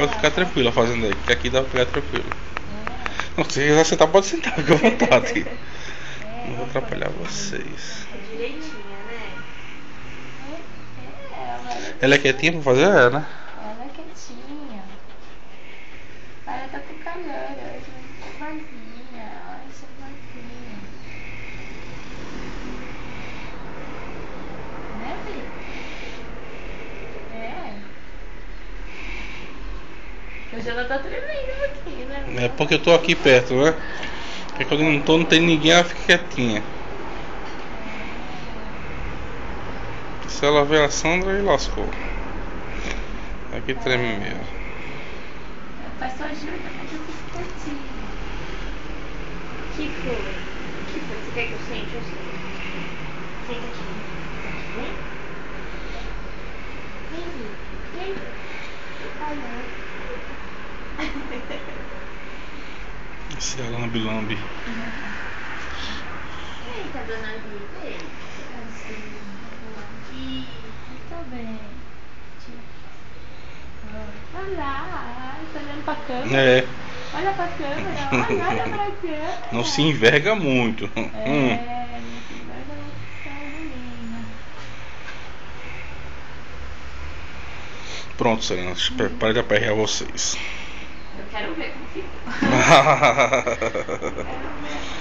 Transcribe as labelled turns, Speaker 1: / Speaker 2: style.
Speaker 1: Pode ficar tranquila fazendo aí, que aqui dá pra ficar tranquilo. Não, se quiser sentar, pode sentar, fica à vontade. Não vou atrapalhar vocês.
Speaker 2: Direitinha, né?
Speaker 1: Ela é quietinha pra fazer, né?
Speaker 3: Ela é quietinha. Ela tá com calor hoje, mas vozinha. Olha essa vozinha. Né, filho? Hoje ela tá tremendo aqui, né?
Speaker 1: É porque eu tô aqui perto, né? Porque quando eu não tô, não tem ninguém, ela fica quietinha. Se ela ver a Sandra, aí lascou. Aqui treme mesmo.
Speaker 3: Faz só ajuda, mas eu fico quietinha.
Speaker 2: Que foi? Que foi? Você quer que eu sente? Eu sento. Senta aqui. Vem. Vem.
Speaker 1: Esse é lambe-lambe.
Speaker 2: Eita, dona Viva. Eita.
Speaker 3: Ih, tá bem. Olha lá, tá olhando pra câmera.
Speaker 1: É,
Speaker 3: Olha pra câmera, olha pra câmera.
Speaker 1: não se enverga muito.
Speaker 3: Não se enverga muito, menina.
Speaker 1: Pronto, Serena, para de aperrear vocês.
Speaker 2: Eu quero ver como ficou.
Speaker 3: Quero ver.